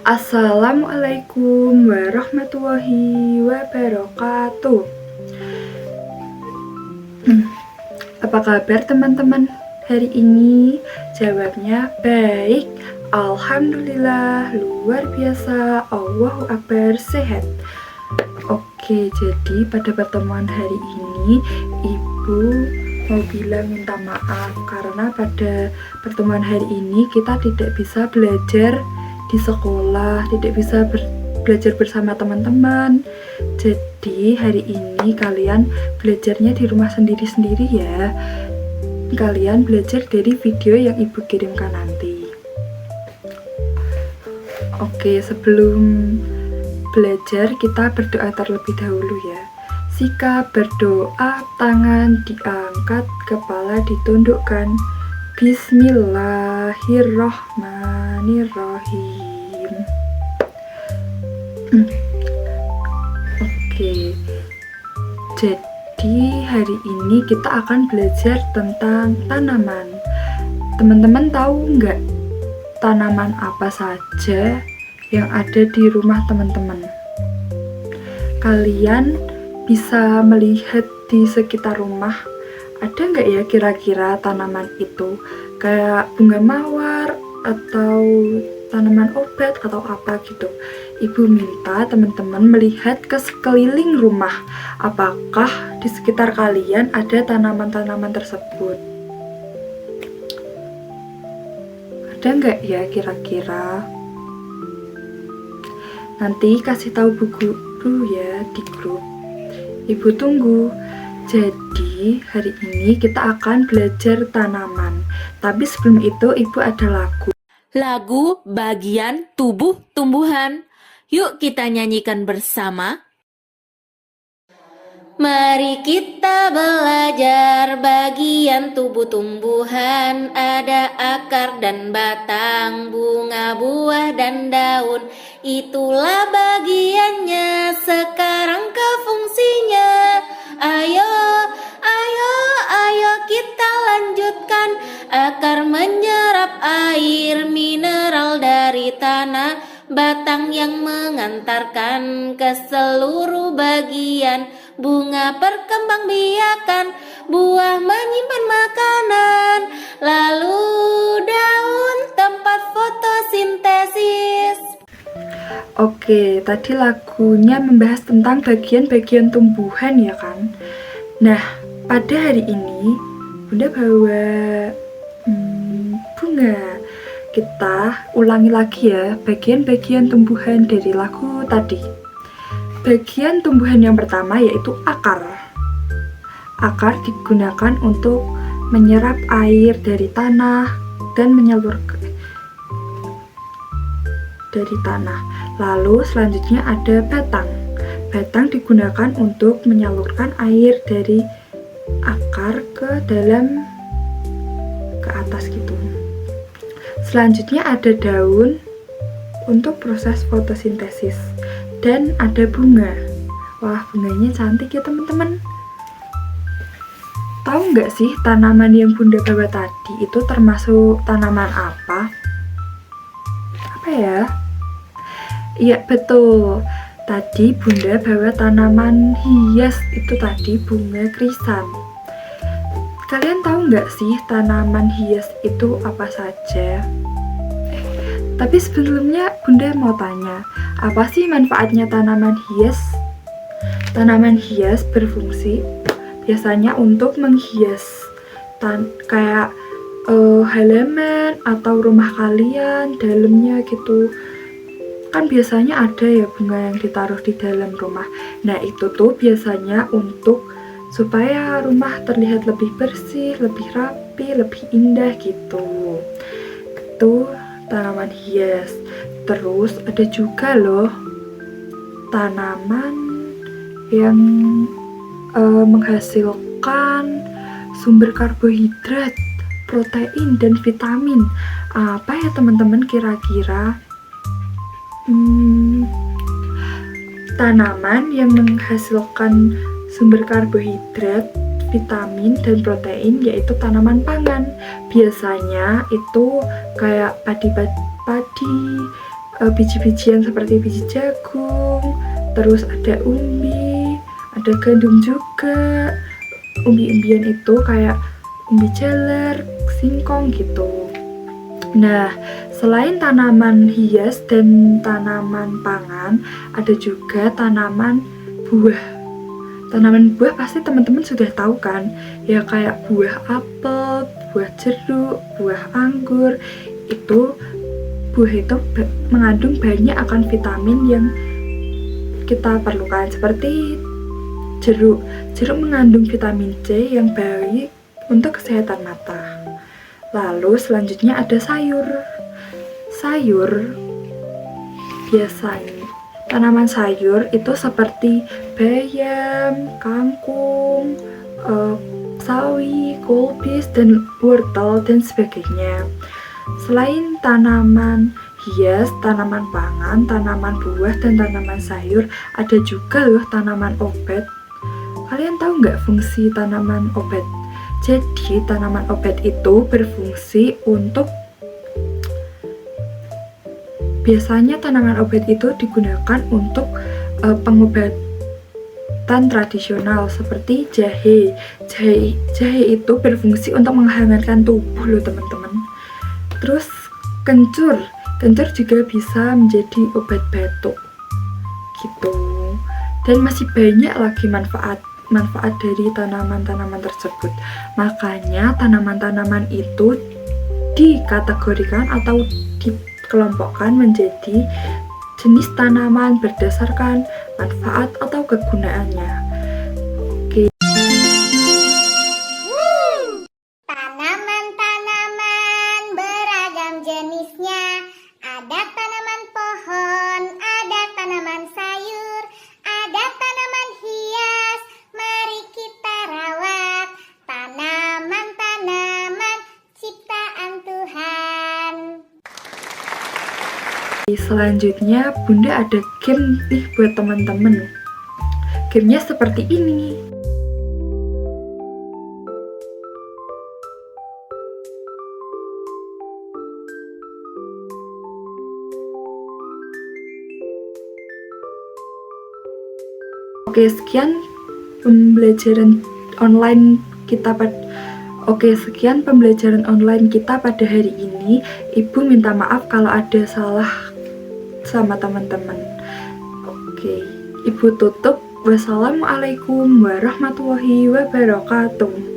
Assalamualaikum warahmatullahi wabarakatuh. Apa kabar teman-teman hari ini? Jawabnya baik, alhamdulillah, luar biasa, Allahu Akbar, sehat. Oke, jadi pada pertemuan hari ini Ibu mau bilang minta maaf karena pada pertemuan hari ini kita tidak bisa belajar di sekolah, tidak bisa belajar bersama teman-teman. Jadi hari ini kalian belajarnya di rumah sendiri-sendiri ya. Kalian belajar dari video yang Ibu kirimkan nanti. Oke, sebelum belajar kita berdoa terlebih dahulu ya. Sikap berdoa, tangan diangkat, kepala ditundukkan. Bismillahirrohmanirrohim. Oke, jadi hari ini kita akan belajar tentang tanaman. Teman-teman tahu nggak tanaman apa saja yang ada di rumah teman-teman? Kalian bisa melihat di sekitar rumah, ada nggak ya kira-kira tanaman itu? Kayak bunga mawar atau tanaman obat atau apa gitu. Ibu minta teman-teman melihat ke sekeliling rumah. Apakah di sekitar kalian ada tanaman-tanaman tersebut? Ada nggak ya kira-kira? Nanti kasih tahu Bu Guru ya di grup. Ibu tunggu. Jadi hari ini kita akan belajar tanaman. Tapi sebelum itu Ibu ada lagu. Lagu bagian tubuh tumbuhan. Yuk kita nyanyikan bersama. Mari kita belajar bagian tubuh tumbuhan. Ada akar dan batang, bunga, buah dan daun. Itulah bagiannya, sekarang ke fungsinya. Ayo kita lanjutkan. Akar menyerap air mineral dari tanah, batang yang mengantarkan ke seluruh bagian, bunga perkembangbiakan, buah menyimpan makanan, lalu daun tempat fotosintesis. Oke, tadi lagunya membahas tentang bagian-bagian tumbuhan ya kan? Nah, pada hari ini Bunda bawa bunga. Kita ulangi lagi ya bagian-bagian tumbuhan dari lagu tadi. Bagian tumbuhan yang pertama yaitu akar. Akar digunakan untuk menyerap air dari tanah dan menyalurkan dari tanah. Lalu selanjutnya ada batang. Batang digunakan untuk menyalurkan air dari akar ke dalam, ke atas gitu. Selanjutnya ada daun untuk proses fotosintesis. Dan ada bunga. Wah, bunganya cantik ya teman-teman. Tahu nggak sih tanaman yang Bunda bawa tadi itu termasuk tanaman apa? Apa ya? Iya betul. Tadi Bunda bawa tanaman hias, itu tadi bunga krisan. Kalian tahu nggak sih tanaman hias itu apa saja? Tapi sebelumnya Bunda mau tanya, apa sih manfaatnya tanaman hias? Tanaman hias berfungsi biasanya untuk menghias kayak halaman atau rumah kalian, dalamnya gitu. Kan biasanya ada ya bunga yang ditaruh di dalam rumah. Nah itu tuh biasanya untuk supaya rumah terlihat lebih bersih, lebih rapi, lebih indah gitu. Itu tanaman hias. Terus ada juga loh tanaman yang menghasilkan sumber karbohidrat, protein, dan vitamin. Apa ya teman-teman kira-kira? Tanaman yang menghasilkan sumber karbohidrat, vitamin, dan protein yaitu tanaman pangan. Biasanya itu kayak padi, biji-bijian seperti biji jagung, terus ada umbi, ada gandum juga. Umbi-umbian itu kayak umbi jalar, singkong gitu. Nah, selain tanaman hias dan tanaman pangan, ada juga tanaman buah. Tanaman buah pasti teman-teman sudah tahu kan? Ya kayak buah apel, buah jeruk, buah anggur. Buah itu mengandung banyak akan vitamin yang kita perlukan, seperti jeruk. Jeruk mengandung vitamin C yang baik untuk kesehatan mata. Lalu selanjutnya ada sayur. Sayur biasanya tanaman sayur itu seperti bayam, kangkung, sawi, kulbis, dan wortel dan sebagainya. Selain tanaman hias, tanaman pangan, tanaman buah, dan tanaman sayur, ada juga loh tanaman obat. Kalian tahu nggak fungsi tanaman obat? Jadi tanaman obat itu berfungsi untuk, biasanya tanaman obat itu digunakan untuk pengobatan tradisional seperti jahe. Jahe itu berfungsi untuk menghangatkan tubuh loh teman-teman. Terus kencur juga bisa menjadi obat batuk gitu. Dan masih banyak lagi manfaat dari tanaman-tanaman tersebut. Makanya tanaman-tanaman itu dikategorikan atau dikelompokkan menjadi jenis tanaman berdasarkan manfaat atau kegunaannya. Tanaman-tanaman beragam jenisnya. Ada tanaman pohon, ada tanaman sayur, ada tanaman hias. Mari kita rawat tanaman-tanaman ciptaan Tuhan. Selanjutnya Bunda ada game nih buat teman-teman. Gamenya seperti ini. Oke, sekian pembelajaran online kita pada hari ini. Ibu minta maaf kalau ada salah sama teman-teman. Oke, Ibu tutup. Wassalamualaikum warahmatullahi wabarakatuh.